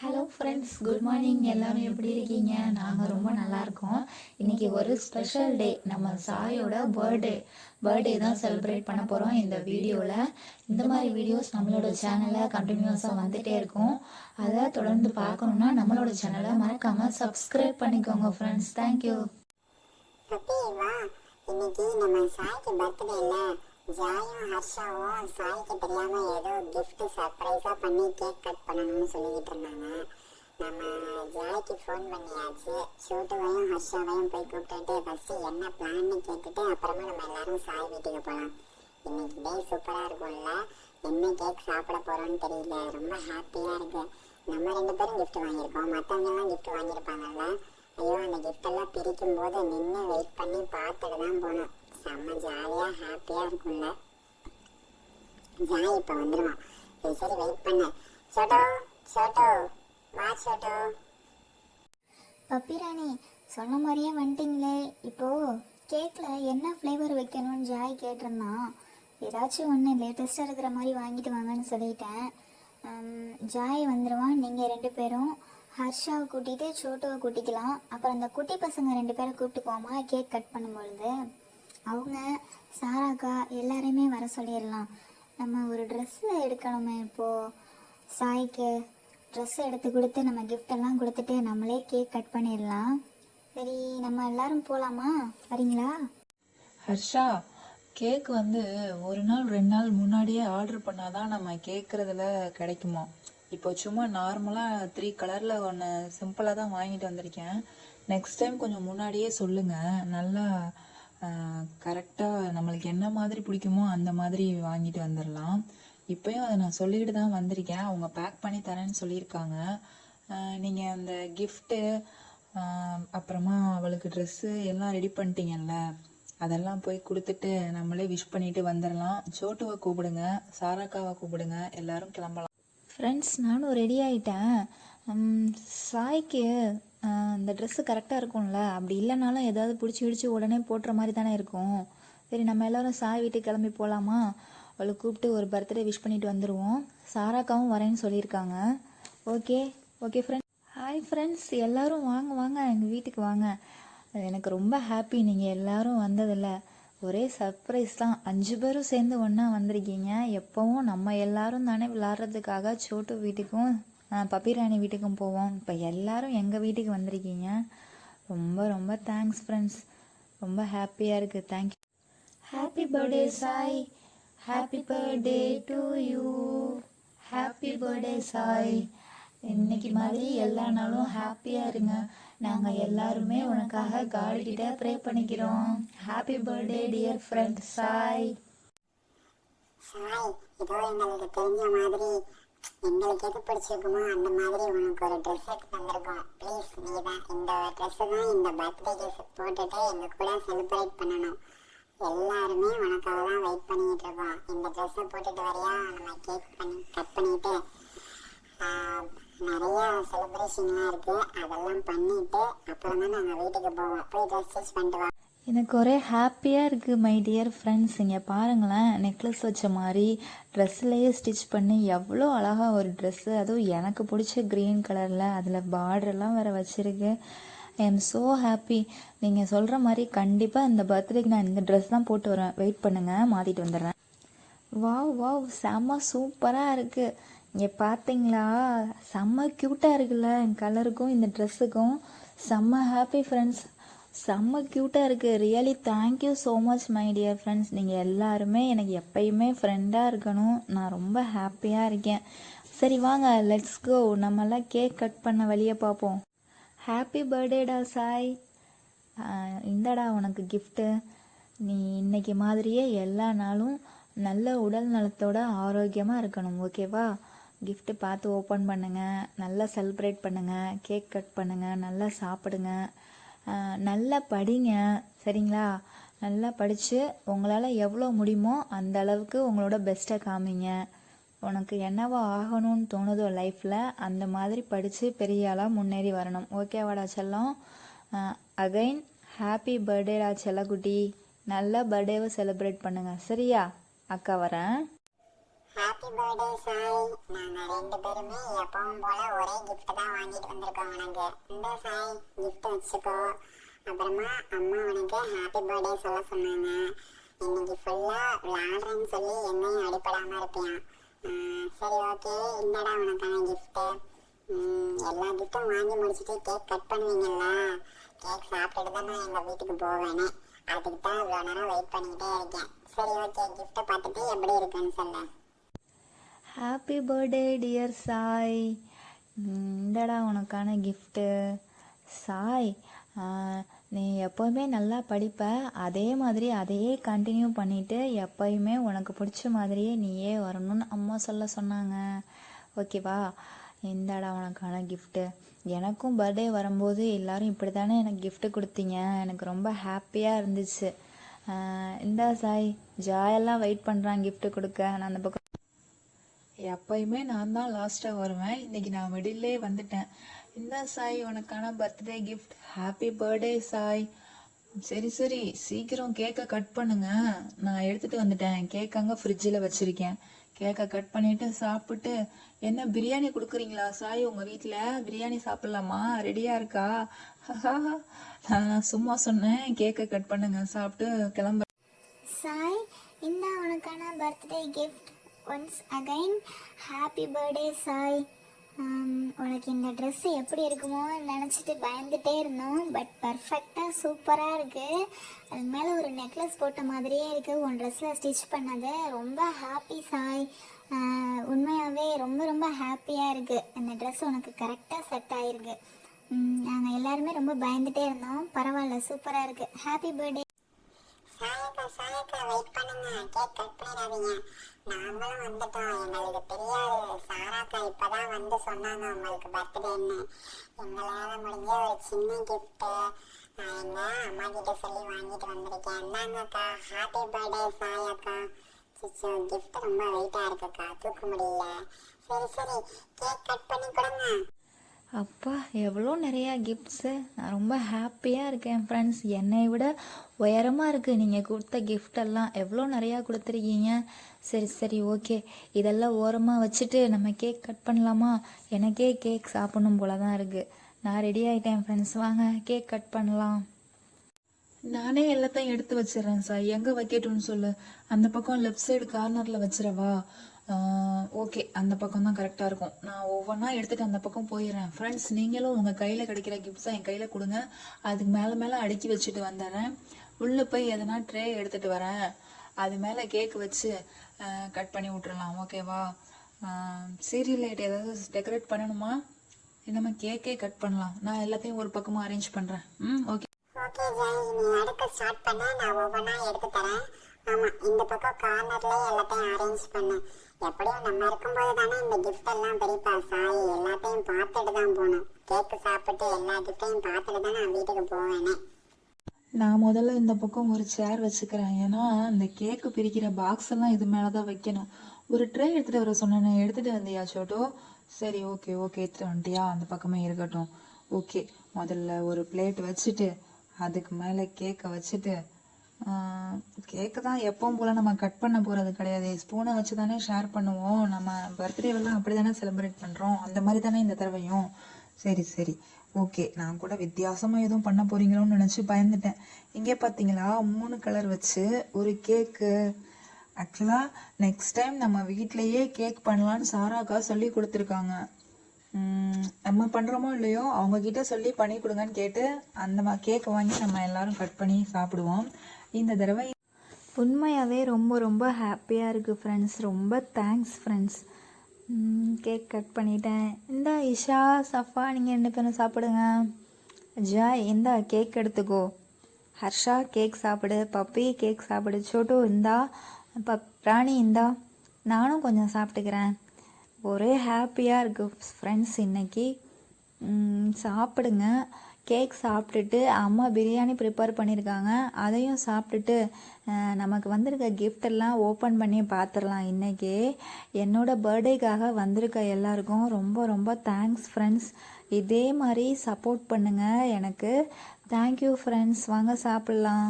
Hello friends, good morning. எல்லாரும் எப்படி இருக்கீங்க? நாங்கள் ரொம்ப நல்லா இருக்கோம். இன்னைக்கு ஒரு ஸ்பெஷல் டே. நம்ம சாயோட பர்த்டே தான் செலிப்ரேட் பண்ண போகிறோம் இந்த வீடியோவில். இந்த மாதிரி வீடியோஸ் நம்மளோட சேனலில் கண்டினியூஸாக வந்துட்டே இருக்கும். அதை தொடர்ந்து பார்க்கணுன்னா நம்மளோட சேனலை மறக்காமல் சப்ஸ்கிரைப் பண்ணிக்கோங்க ஃப்ரெண்ட்ஸ். தேங்க்யூ. இன்னைக்கு நம்ம சாய்க்கு பர்த்டே இல்ல, ஜாயும் ஹர்ஷாவும் சாய்க்கு தெரியாம ஏதோ கிஃப்ட் சர்ப்ரைஸா பண்ணி கேக் கட் பண்ணணும்னு சொல்லிக்கிட்டு இருந்தாங்க. நம்ம ஜாய்க்கு ஃபோன் பண்ணியாச்சு. சோட்டுவையும் ஹர்ஷாவையும் போய் கூப்பிட்டுட்டு ஃபர்ஸ்ட் என்ன பிளான்னு கேட்டுட்டு அப்புறமா நம்ம எல்லாரும் சாய் வீட்டுக்கு போகலாம். இன்னைக்கு டே சூப்பரா இருக்கும்ல. என்ன கேக் சாப்பிட போறோம்னு தெரியல, ரொம்ப ஹாப்பியா இருக்கு. நம்ம 2 பேரும் கிஃப்ட் வாங்கியிருக்கோம், மற்றவங்க எல்லாம் கிஃப்ட் வாங்கியிருப்பாங்கல்ல. ஐயோ, அந்த கிஃப்ட் எல்லாம் பிரிக்கும் போது நின்று வெயிட் பண்ணி பார்த்துட்டு தான் போனோம். செம்ம ஜாலியா ஹாப்பியா இருக்கும்ல. ஜாய் இப்ப வந்துருவான். சரி வெயிட் பண்ண. சோட்டோ வா சோட்டோ. பப்பி ராணி, சொன்ன மாதிரியே வந்துட்டிங்களே. இப்போது கேக்கில் என்ன ஃப்ளேவர் வைக்கணும்னு ஜாய் கேட்டிருந்தான். ஏதாச்சும் ஒன்று லேட்டஸ்ட்டாக இருக்கிற மாதிரி வாங்கிட்டு வாங்கன்னு சொல்லிட்டேன். ஜாய் வந்துடுவான். நீங்கள் 2 பேரும் ஹர்ஷாவை கூட்டிகிட்டு சோட்டுவை கூட்டிக்கலாம். அப்புறம் அந்த குட்டி பசங்க 2 பேரை கூப்பிட்டு போமா கேக் கட் பண்ணும்பொழுது. அவங்க சாராக்கா எல்லாரையுமே வர சொல்லிடலாம். நம்ம ஒரு ட்ரெஸ்ஸு எடுக்கணுமே இப்போது. சாய்க்கு ட்ரெஸ் எடுத்து கொடுத்து நம்ம கிஃப்டெல்லாம் கொடுத்துட்டு நம்மளே கேக் கட் பண்ணிடலாம். சரி, நம்ம எல்லாரும் போகலாமா? வரீங்களா? ஹர்ஷா, கேக் வந்து 1 நாள் 2 நாள் முன்னாடியே ஆர்டர் பண்ணாதான் நம்ம கேட்குறதுல கிடைக்குமா? இப்போ சும்மா நார்மலாக 3 கலரில் ஒன்று சிம்பிளாக தான் வாங்கிட்டு வந்திருக்கேன். நெக்ஸ்ட் டைம் கொஞ்சம் முன்னாடியே சொல்லுங்கள். நல்லா கரெக்டாக நம்மளுக்கு என்ன மாதிரி பிடிக்குமோ அந்த மாதிரி வாங்கிட்டு வந்துடலாம். இப்போயும் அதை நான் சொல்லிக்கிட்டு தான் வந்திருக்கேன். அவங்க பேக் பண்ணி தரேன்னு சொல்லியிருக்காங்க. நீங்கள் அந்த கிஃப்ட்டு அப்புறமா அவளுக்கு ட்ரெஸ்ஸு எல்லாம் ரெடி பண்ணிட்டீங்கல்ல, அதெல்லாம் போய் கொடுத்துட்டு நம்மளே விஷ் பண்ணிட்டு வந்துடலாம். சோட்டுவை கூப்பிடுங்க, சாராக்காவை கூப்பிடுங்க, எல்லாரும் கிளம்பலாம். ஃப்ரெண்ட்ஸ், நானும் ரெடி ஆகிட்டேன். சாய்க்கு இந்த ட்ரெஸ்ஸு கரெக்டாக இருக்கும்ல. அப்படி இல்லைனாலும் ஏதாவது பிடிச்சி உடனே போட்டுற மாதிரி தானே இருக்கும். சரி, நம்ம எல்லோரும் சாய் வீட்டுக்கு கிளம்பி போகலாமா? அவளை கூப்பிட்டு ஒரு பர்த்டே விஷ் பண்ணிட்டு வந்துடுவோம். சாராக்காவும் வரேன்னு சொல்லியிருக்காங்க. Okay friends. ஹாய் ஃப்ரெண்ட்ஸ், எல்லோரும் வாங்க எங்கள் வீட்டுக்கு வாங்க. எனக்கு ரொம்ப ஹாப்பி நீங்கள் எல்லோரும் வந்ததில்ல. ஒரே சர்ப்ரைஸ் தான். 5 பேரும் சேர்ந்து ஒன்றா வந்திருக்கீங்க. எப்போவும் நம்ம எல்லாரும் தானே விளாட்றதுக்காக சோட்டு வீட்டுக்கும் பப்பி ராணி வீட்டுக்கும் போவோம். இப்போ எல்லாரும் எங்கள் வீட்டுக்கு வந்திருக்கீங்க. ரொம்ப ரொம்ப தேங்க்ஸ் ஃப்ரெண்ட்ஸ். ரொம்ப ஹாப்பியாக இருக்குது. Thank you. Happy birthday Sai. Happy birthday to you. Happy birthday Sai. இன்னைக்கு மாதிரி எல்லா நாளும் ஹாப்பியாக இருங்க. நாங்கள் எல்லாருமே உனக்காக காட்கிட்ட ப்ரே பண்ணிக்கிறோம். Happy birthday dear friend Sai. இதோ எங்களுக்கு தெரிஞ்ச மாதிரி எங்களுக்கு எது பிடிச்சிருக்குமோ அந்த மாதிரி உனக்கு ஒரு ட்ரெஸ் எடுத்து வந்திருக்கோம். ப்ளீஸ், நீ தான் இந்த ட்ரெஸ்ஸு தான் இந்த பர்த்டேக்கு போட்டுட்டு எங்கள் கூட செலிப்ரேட் பண்ணணும். எல்லாருமே உனக்காக தான் வெயிட் பண்ணிக்கிட்டு இருக்கோம். இந்த ட்ரெஸ்ஸை போட்டுட்டு வரையா நம்ம கேக் கட் பண்ணிட்டு நிறைய செலிப்ரேஷன்லாம் இருக்குது. அதெல்லாம் பண்ணிவிட்டு அப்புறம் தான் நாங்கள் வீட்டுக்கு போவோம். போய் ட்ரெஸ் ஸ்டிச் பண்ணிட்டு வா. எனக்கு ஒரே ஹாப்பியாக இருக்குது மை டியர் ஃப்ரெண்ட்ஸ். இங்கே பாருங்களேன், நெக்லஸ் வச்ச மாதிரி ட்ரெஸ்லேயே ஸ்டிச் பண்ணி எவ்வளோ அழகாக ஒரு ட்ரெஸ்ஸு. அதுவும் எனக்கு பிடிச்ச க்ரீன் கலரில் அதில் பார்டர்லாம் வேறு வச்சுருக்கு. I am so happy. நீங்கள் சொல்கிற மாதிரி கண்டிப்பாக இந்த பர்த்டேக்கு நான் இந்த ட்ரெஸ் தான் போட்டு வரேன். வெயிட் பண்ணுங்கள், மாற்றிட்டு வந்துடுறேன். வாவ் செம்ம சூப்பராக இருக்குது. இங்கே பார்த்தீங்களா, செம்ம க்யூட்டாக இருக்குல்ல. என் கலருக்கும் இந்த ட்ரெஸ்ஸுக்கும் செம்ம ஹாப்பி ஃப்ரெண்ட்ஸ். செம்ம க்யூட்டாக இருக்குது. Really thank you so much my dear friends. நீங்கள் எல்லாருமே எனக்கு எப்பயுமே ஃப்ரெண்டாக இருக்கணும். நான் ரொம்ப ஹாப்பியாக இருக்கேன். சரி வாங்க, லெட்ஸ் கோ. நம்மெல்லாம் கேக் கட் பண்ண வழியை பார்ப்போம். ஹாப்பி பர்த்டேடா சாய். இந்தடா உனக்கு கிஃப்ட்டு. நீ இன்னைக்கு மாதிரியே எல்லா நாளும் நல்ல உடல் நலத்தோட ஆரோக்கியமாக இருக்கணும். ஓகேவா? கிஃப்ட்டு பார்த்து ஓப்பன் பண்ணுங்கள், நல்லா செலிப்ரேட் பண்ணுங்கள், கேக் கட் பண்ணுங்கள், நல்லா சாப்பிடுங்க, நல்லா படிங்க. சரிங்களா? நல்லா படித்து உங்களால் எவ்வளோ முடியுமோ அந்த அளவுக்கு உங்களோட பெஸ்ட்டை காமிங்க. உனக்கு என்னவோ ஆகணும்னு தோணுதோ லைஃப்பில் அந்த மாதிரி படித்து பெரிய ஆளாக முன்னேறி வரணும். ஓகேவாடா செல்லம்? அகைன் ஹாப்பி பர்த்டேடா செல்லக்குட்டி. நல்லா பர்த்டேவை செலிப்ரேட் பண்ணுங்கள். சரியா? அக்கா வரேன். Happy birthday Sai. நாங்க ரெண்டு பேருமே எப்பவும் போல ஒரே கிஃப்ட் தான் வாங்கிட்டு வந்திருக்கோம் உனக்கு. இந்த சாய் கிஃப்ட் வச்சுக்கோ. அப்புறமா அம்மா உனக்கு ஹாப்பி பர்த்டே சொல்ல சொன்னாங்க. இன்னைக்கு ஃபுல்லா விளையாடுறேன்னு சொல்லி என்னையும் அடிப்படாம இருப்பியான். சரி ஓகே, இந்தடா உனக்கான கிஃப்ட். எல்லா கிஃப்டும் வாங்கி முடிச்சுட்டு கேக் கட் பண்ணுவீங்கல்ல, கேக் சாப்பிட்டுட்டு தான் நான் எங்கள் வீட்டுக்கு போவேனே. அதுக்கு தான் இவ்வளோ நேரம் வெயிட் பண்ணிக்கிட்டே இருக்கேன். சரி ஓகே, கிஃப்ட்டை பார்த்துட்டு எப்படி இருக்குன்னு சொல்ல. Happy birthday dear Sai. இந்தடா உனக்கான கிஃப்ட்டு. சாய், நீ எப்போவுமே நல்லா படிப்ப, அதே மாதிரி அதையே கண்டினியூ பண்ணிவிட்டு எப்போயுமே உனக்கு பிடிச்ச மாதிரியே நீயே வரணும்னு அம்மா சொல்ல சொன்னாங்க. ஓகேவா? இந்தாடா உனக்கான கிஃப்ட்டு. எனக்கும் பர்த்டே வரும்போது எல்லோரும் இப்படி தானே எனக்கு கிஃப்ட்டு கொடுத்தீங்க. எனக்கு ரொம்ப ஹாப்பியாக இருந்துச்சு. இந்தா சாய், ஜாயெல்லாம் வெயிட் பண்ணுறான் கிஃப்ட்டு கொடுக்க. நான் அந்த பக்கம் எப்பயுமே நான் தான் லாஸ்ட்டாக வருவேன். இன்னைக்கு நான் மிடில்லே வந்துட்டேன். இந்த சாய் உனக்கான birthday gift. Happy birthday Sai. சரி சரி, சீக்கிரம் கேக்கை கட் பண்ணுங்க. நான் எடுத்துட்டு வந்துட்டேன். கேக் அங்கே ஃப்ரிட்ஜில் வச்சிருக்கேன். கேக்கை கட் பண்ணிட்டு சாப்பிட்டு, என்ன பிரியாணி கொடுக்குறீங்களா சாய்? உங்கள் வீட்டில் பிரியாணி சாப்பிட்லாமா? ரெடியாக இருக்கா? நான் சும்மா சொன்னேன். கேக்கை கட் பண்ணுங்க, சாப்பிட்டு கிளம்ப. சாய், இந்த உனக்கான birthday gift. Once again happy birthday Sai. உனக்கு இந்த ட்ரெஸ்ஸு எப்படி இருக்குமோ நினச்சிட்டு பயந்துகிட்டே இருந்தோம். பட் பர்ஃபெக்டாக சூப்பராக இருக்குது. அது மேலே ஒரு நெக்லஸ் போட்ட மாதிரியே இருக்குது உன் ட்ரெஸ்ஸில் ஸ்டிச் பண்ணது. ரொம்ப ஹாப்பி சாய். உண்மையாகவே ரொம்ப ரொம்ப ஹாப்பியாக இருக்குது. இந்த ட்ரெஸ் உனக்கு கரெக்டாக செட் ஆகிருக்கு. நாங்கள் எல்லாருமே ரொம்ப பயந்துகிட்டே இருந்தோம். பரவாயில்ல, சூப்பராக இருக்குது. Happy birthday. சாயக்கா வெயிட் பண்ணுங்க, கேக் கட் பண்ணிடாதீங்க. நாங்களும் வந்துட்டோம். எங்களுக்கு தெரியாது. சாராக்கா இப்பதான் வந்து சொன்னாங்க உங்களுக்கு பர்த்டேன்னு. எங்களால முடிஞ்ச ஒரு சின்ன கிஃப்ட் நான் எங்க அம்மா கிட்ட சொல்லி வாங்கிட்டு வந்திருக்கேன். என்னங்கக்கா? ஹாப்பி பர்த்டே சாயக்கா. சிச்சோ, கிஃப்ட் ரொம்ப வெயிட்டா இருக்குக்கா, தூக்க முடியல. சரி சரி, கேக் கட் பண்ணி கொடுங்க. அப்பா, எவ்வளோ நிறையா கிஃப்ட்ஸு. நான் ரொம்ப ஹாப்பியாக இருக்கேன் ஃப்ரெண்ட்ஸ். என்னை விட உயரமாக இருக்குது நீங்கள் கொடுத்த கிஃப்டெல்லாம். எவ்வளோ நிறையா கொடுத்துருக்கீங்க. சரி சரி ஓகே, இதெல்லாம் ஓரமாக வச்சுட்டு நம்ம கேக் கட் பண்ணலாமா? எனக்கே கேக் சாப்பிடணும் போல தான் இருக்குது. நான் ரெடி ஆகிட்டேன் ஃப்ரெண்ட்ஸ், வாங்க கேக் கட் பண்ணலாம். நானே எல்லாத்தையும் எடுத்து வச்சிடறேன் சார். எங்கே வைக்கட்டும்னு சொல்லு. அந்த பக்கம் லெஃப்ட் சைடு கார்னரில் வச்சிடவா? ஓகே, அந்த பக்கம் தான் கரெக்டாக இருக்கும். நான் ஒவ்வொன்றா எடுத்துகிட்டு அந்த பக்கம் போயிடுறேன். ஃப்ரெண்ட்ஸ், நீங்களும் உங்கள் கையில் கிடைக்கிற கிஃப்ட்ஸை என் கையில் கொடுங்க. அதுக்கு மேலே அடுக்கி வச்சுட்டு வந்துடுறேன். உள்ளே போய் எதனா ட்ரே எடுத்துகிட்டு வரேன். அது மேலே கேக் வச்சு கட் பண்ணி விட்டுறலாம். ஓகேவா? சீரியல் லைட் ஏதாவது டெக்கரேட் பண்ணணுமா? நம்ம கேக்கே கட் பண்ணலாம். நான் எல்லாத்தையும் ஒரு பக்கமாக அரேஞ்ச் பண்ணுறேன். ஓகே ஓகே ஜாய், நீ அடுக்க ஸ்டார்ட் பண்ண, நான் ஒவ்வொன்றா எடுத்து தரேன். ஆமாம், இந்த பக்கம் கார்னர்லேயே எல்லாத்தையும் அரேஞ்ச் பண்ணு. எப்படியும் நம்ம இருக்கும்போது தானே இந்த கிஃப்ட் எல்லாம் பெரியப்பா சாய் எல்லாத்தையும் பார்த்துட்டு தான் போகணும். கேக்கு சாப்பிட்டு எல்லா கிஃப்டையும் பார்த்துட்டு தான் நான் வீட்டுக்கு போவேனே. நான் முதல்ல இந்த பக்கம் ஒரு சேர் வச்சுக்கிறேன். ஏன்னா இந்த கேக்கு பிரிக்கிற பாக்ஸ் எல்லாம் இது மேலே தான் வைக்கணும். ஒரு ட்ரே எடுத்துகிட்டு வர சொன்னேன். எடுத்துகிட்டு வந்தியா சோட்டோ? சரி ஓகே ஓகே, எடுத்துகிட்டு வந்துட்டியா? அந்த பக்கமே இருக்கட்டும். ஓகே, முதல்ல ஒரு பிளேட் வச்சுட்டு அதுக்கு மேலே கேக்கை வச்சுட்டு, கேக்கு தான் எப்பவும் போல் நம்ம கட் பண்ண போகிறது கிடையாது. ஸ்பூனை வச்சு தானே ஷேர் பண்ணுவோம். நம்ம பர்த்டேவெல்லாம் அப்படி தானே செலிப்ரேட் பண்ணுறோம். அந்த மாதிரி தானே இந்த தடவையும். சரி சரி ஓகே. நான் கூட வித்தியாசமாக எதுவும் பண்ண போகிறீங்களோன்னு நினச்சி பயந்துட்டேன். இங்கே பார்த்தீங்களா, 3 கலர் வச்சு ஒரு கேக்கு. ஆக்சுவலாக நெக்ஸ்ட் டைம் நம்ம வீட்டிலையே கேக் பண்ணலான்னு சாராக்கா சொல்லி கொடுத்துருக்காங்க. நம்ம பண்ணுறோமோ இல்லையோ, அவங்கக்கிட்ட சொல்லி பண்ணி கொடுங்கன்னு கேட்டு அந்த கேக்கை வாங்கி நம்ம எல்லாரும் கட் பண்ணி சாப்பிடுவோம். இந்த தடவை உண்மையாகவே ரொம்ப ரொம்ப ஹாப்பியாக இருக்குது ஃப்ரெண்ட்ஸ். ரொம்ப தேங்க்ஸ் ஃப்ரெண்ட்ஸ். கேக் கட் பண்ணிட்டேன். இந்த இஷா, சஃபா, நீங்கள் 2 பேரும் சாப்பிடுங்க. ஜாய், இந்தா கேக் எடுத்துக்கோ. ஹர்ஷா கேக் சாப்பிடு. பப்பி கேக் சாப்பிடு. சோட்டு இந்தா. ராணி இந்தா. நானும் கொஞ்சம் சாப்பிட்டுக்கிறேன். ஒரே ஹாப்பியாக இருக்குது ஃப்ரெண்ட்ஸ். இன்றைக்கி சாப்பிடுங்க. கேக் சாப்பிட்டுட்டு அம்மா பிரியாணி ப்ரிப்பேர் பண்ணியிருக்காங்க. அதையும் சாப்பிட்டுட்டு நமக்கு வந்திருக்க கிஃப்டெல்லாம் ஓப்பன் பண்ணி பார்த்துடலாம். இன்றைக்கி என்னோடய பர்த்டேக்காக வந்திருக்க எல்லாருக்கும் ரொம்ப ரொம்ப தேங்க்ஸ் ஃப்ரெண்ட்ஸ். இதே மாதிரி சப்போர்ட் பண்ணுங்கள் எனக்கு. Thank you friends. வாங்க சாப்பிட்லாம்.